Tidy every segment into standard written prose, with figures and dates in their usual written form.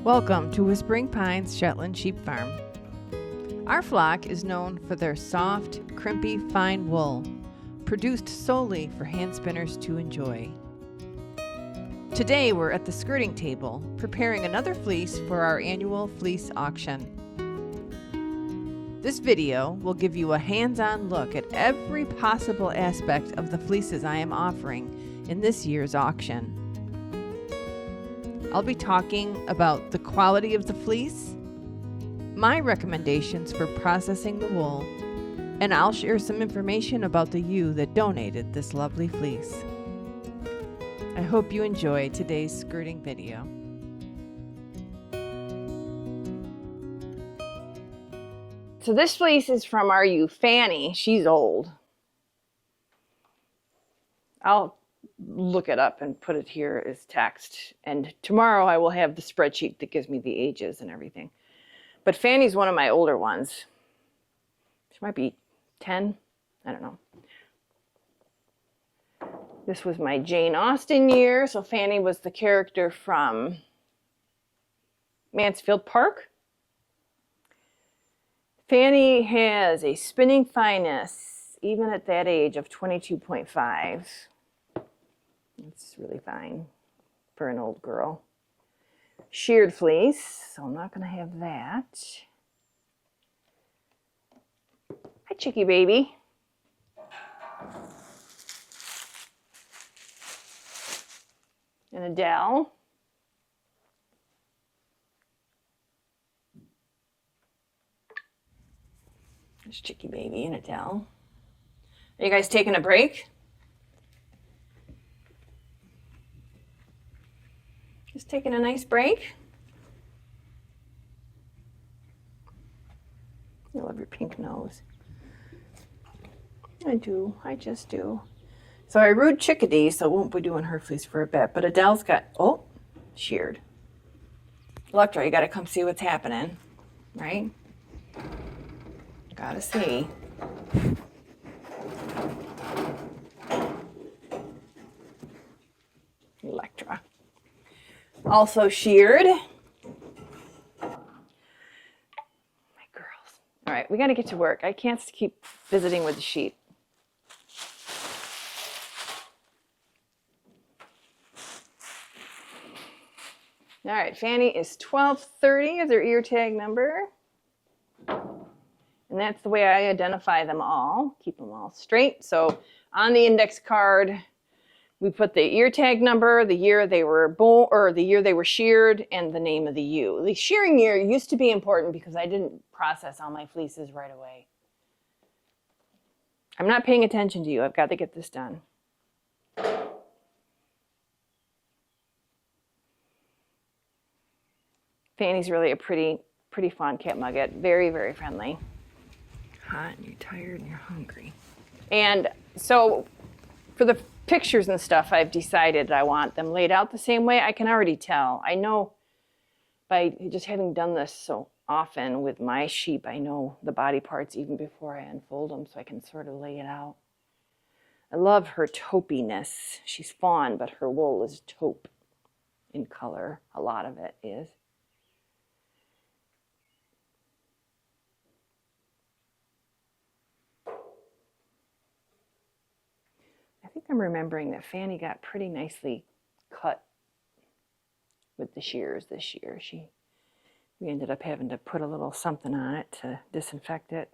Welcome to Whispering Pines Shetland Sheep Farm. Our flock is known for their soft, crimpy, fine wool, produced solely for hand spinners to enjoy. Today we're at the skirting table, preparing another fleece for our annual fleece auction. This video will give you a hands-on look at every possible aspect of the fleeces I am offering in this year's auction. I'll be talking about the quality of the fleece, my recommendations for processing the wool, and I'll share some information about the ewe that donated this lovely fleece. I hope you enjoy today's skirting video. So this fleece is from our ewe, Fanny. She's old. I'll look it up and put it here as text. And tomorrow I will have the spreadsheet that gives me the ages and everything. But Fanny's one of my older ones. She might be 10. I don't know. This was my Jane Austen year. So Fanny was the character from Mansfield Park. Fanny has a spinning fineness, even at that age, of 22.5. It's really fine for an old girl. Sheared fleece, so I'm not going to have that. Hi, chickie baby. And Adele. There's chickie baby and Adele. Are you guys taking a break? Just taking a nice break. I love your pink nose. I do. I just do. So I rude Chickadee, so won't be doing her fleece for a bit. But Adele's got, oh, sheared. Electra, you got to come see what's happening, right? Gotta see. Electra. Also sheared. My girls. All right, we got to get to work. I can't keep visiting with the sheep. All right, Fanny is 1230 is her ear tag number. And that's the way I identify them all. Keep them all straight. So on the index card, we put the ear tag number, the year they were born, or the year they were sheared, and the name of the ewe. The shearing year used to be important because I didn't process all my fleeces right away. I'm not paying attention to you. I've got to get this done. Fanny's really a pretty fawn katmoget. Very, very friendly. Hot and you're tired and you're hungry. And so for the pictures and stuff, I've decided I want them laid out the same way. I can already tell. I know by just having done this so often with my sheep, I know the body parts even before I unfold them, so I can sort of lay it out. I love her taupiness. She's fawn, but her wool is taupe in color. A lot of it is. I think I'm remembering that Fanny got pretty nicely cut with the shears this year. We ended up having to put a little something on it to disinfect it.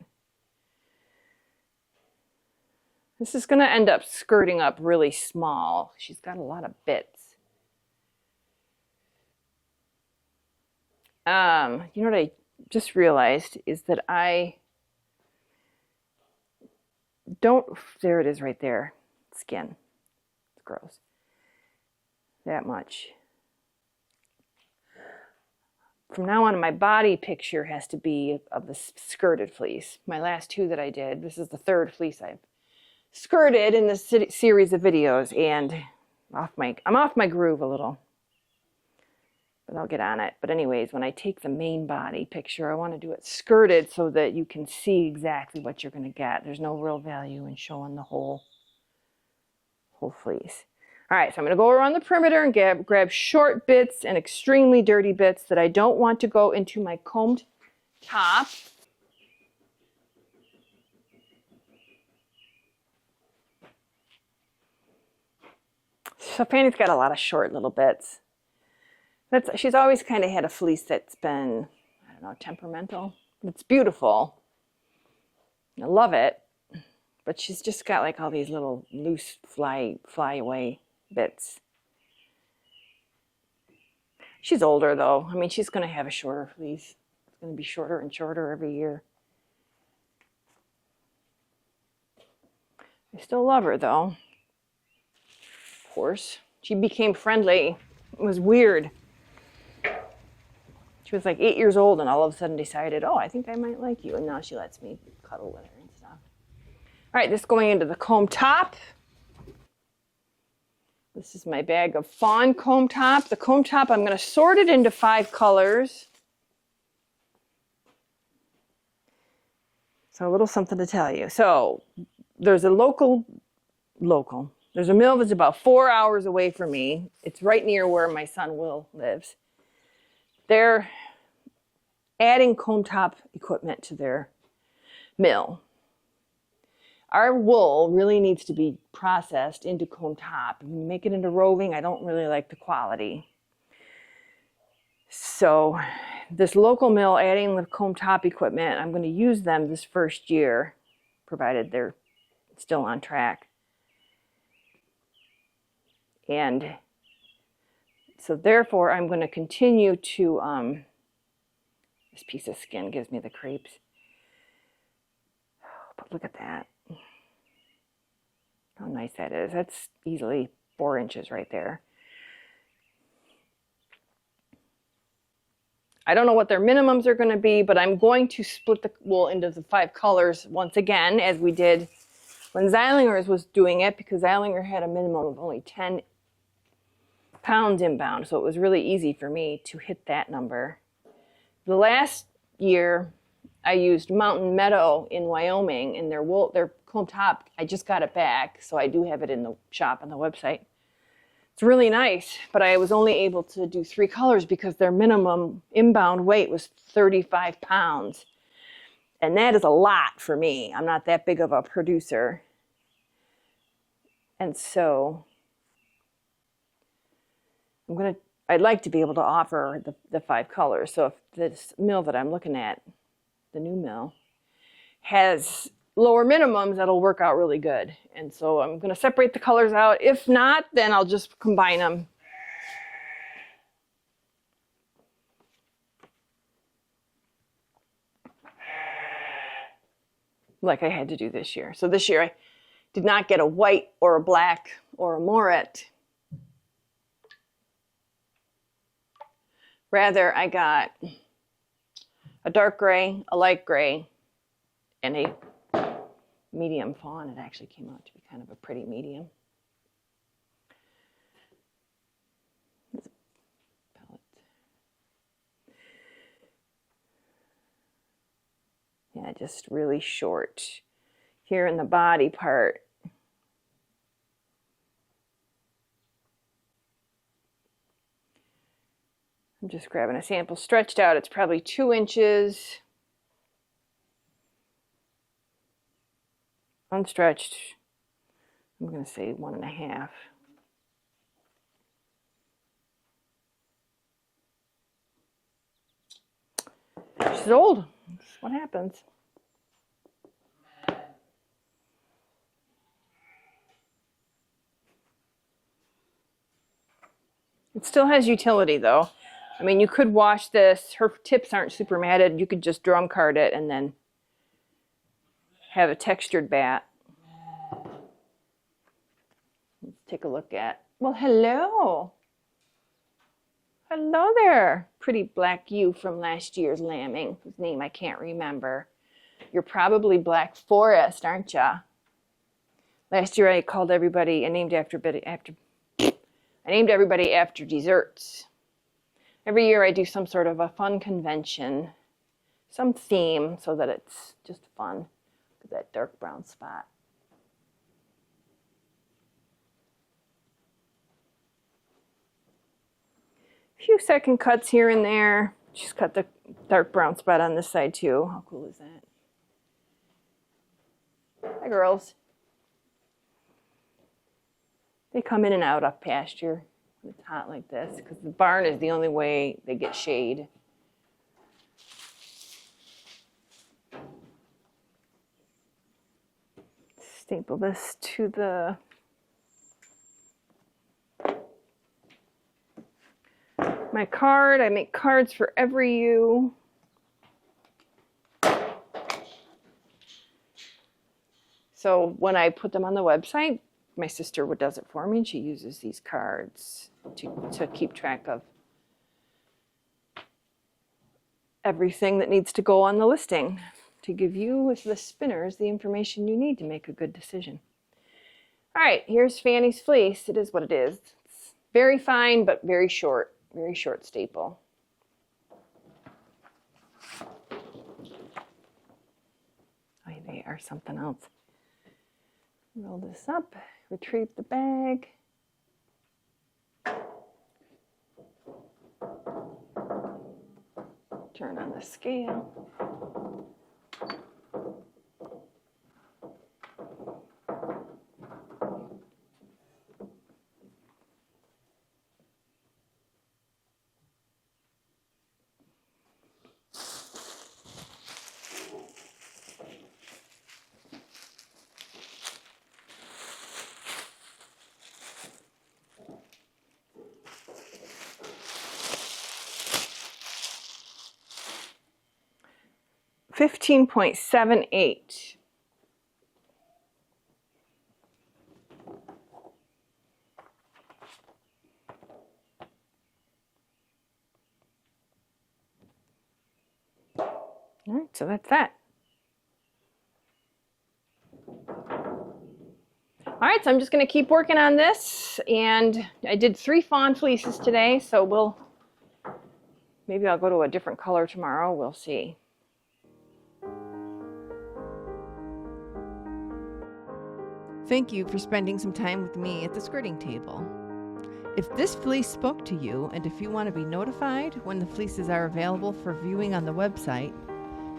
This is going to end up skirting up really small. She's got a lot of bits. You know what I just realized is that I don't, there it is right there. Skin. It's gross. That much. From now on, my body picture has to be of the skirted fleece. My last two that I did, this is the third fleece I've skirted in this series of videos, and I'm off my groove a little. But I'll get on it. But anyways, when I take the main body picture, I want to do it skirted so that you can see exactly what you're going to get. There's no real value in showing the whole fleece. All right, so I'm going to go around the perimeter and grab short bits and extremely dirty bits that I don't want to go into my combed top. So Fanny's got a lot of short little bits. She's always kind of had a fleece that's been, I don't know, temperamental. It's beautiful. I love it. But she's just got like all these little loose fly away bits. She's older though. I mean, she's going to have a shorter fleece. It's going to be shorter and shorter every year. I still love her though. Of course. She became friendly. It was weird. She was like 8 years old and all of a sudden decided, oh, I think I might like you. And now she lets me cuddle with her and stuff. All right, this is going into the comb top. This is my bag of fawn comb top. The comb top, I'm going to sort it into 5 colors. So a little something to tell you. So there's a local. There's a mill that's about 4 hours away from me. It's right near where my son Will lives. They're adding comb top equipment to their mill. Our wool really needs to be processed into comb top. When you make it into roving, I don't really like the quality. So this local mill adding the comb top equipment, I'm going to use them this first year, provided they're still on track. And so therefore, I'm going to continue to, this piece of skin gives me the creeps. But look at that. How nice that is. That's easily 4 inches right there. I don't know what their minimums are going to be, but I'm going to split the wool into the 5 colors once again, as we did when Zeilingers was doing it, because Zeilinger had a minimum of only 10 pounds inbound, so it was really easy for me to hit that number. The last year, I used Mountain Meadow in Wyoming, and their comb top, I just got it back, so I do have it in the shop on the website. It's really nice, but I was only able to do 3 colors because their minimum inbound weight was 35 pounds. And that is a lot for me. I'm not that big of a producer. And so I'd like to be able to offer the 5 colors. So if this mill that I'm looking at, the new mill, has lower minimums, that'll work out really good. And so I'm going to separate the colors out. If not, then I'll just combine them. Like I had to do this year. So this year I did not get a white or a black or a moret. Rather, I got a dark gray, a light gray, and a medium fawn. It actually came out to be kind of a pretty medium. Yeah, just really short here in the body part. I'm just grabbing a sample stretched out. It's probably 2 inches. Unstretched, I'm going to say 1.5. She's old. That's what happens. It still has utility though. I mean, you could wash this. Her tips aren't super matted. You could just drum card it and then have a textured bat. Let's take a look at, well, hello. Hello there, pretty black ewe from last year's lambing, whose name I can't remember. You're probably Black Forest, aren't ya? Last year I called everybody, I named everybody after desserts. Every year I do some sort of a fun convention, some theme, so that it's just fun. Look at that dark brown spot. few second cuts here and there. Just cut the dark brown spot on this side too. How cool is that? Hi, girls. They come in and out up pasture when it's hot like this because the barn is the only way they get shade. Staple this to the my card. I make cards for every ewe. So when I put them on the website, my sister does it for me, and she uses these cards to keep track of everything that needs to go on the listing to give you, as the spinners, the information you need to make a good decision. All right, here's Fanny's fleece. It is what it is. It's very fine, but very short staple. Oh, they are something else. Roll this up, retrieve the bag. Turn on the scale. $15.78. All right, so that's that. All right, so I'm just going to keep working on this, and I did 3 fawn fleeces today, so maybe I'll go to a different color tomorrow. We'll see. Thank you for spending some time with me at the skirting table. If this fleece spoke to you, and if you want to be notified when the fleeces are available for viewing on the website,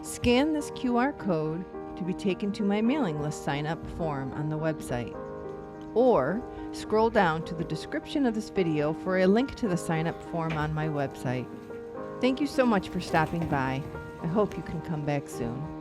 scan this QR code to be taken to my mailing list sign-up form on the website. Or scroll down to the description of this video for a link to the sign-up form on my website. Thank you so much for stopping by. I hope you can come back soon.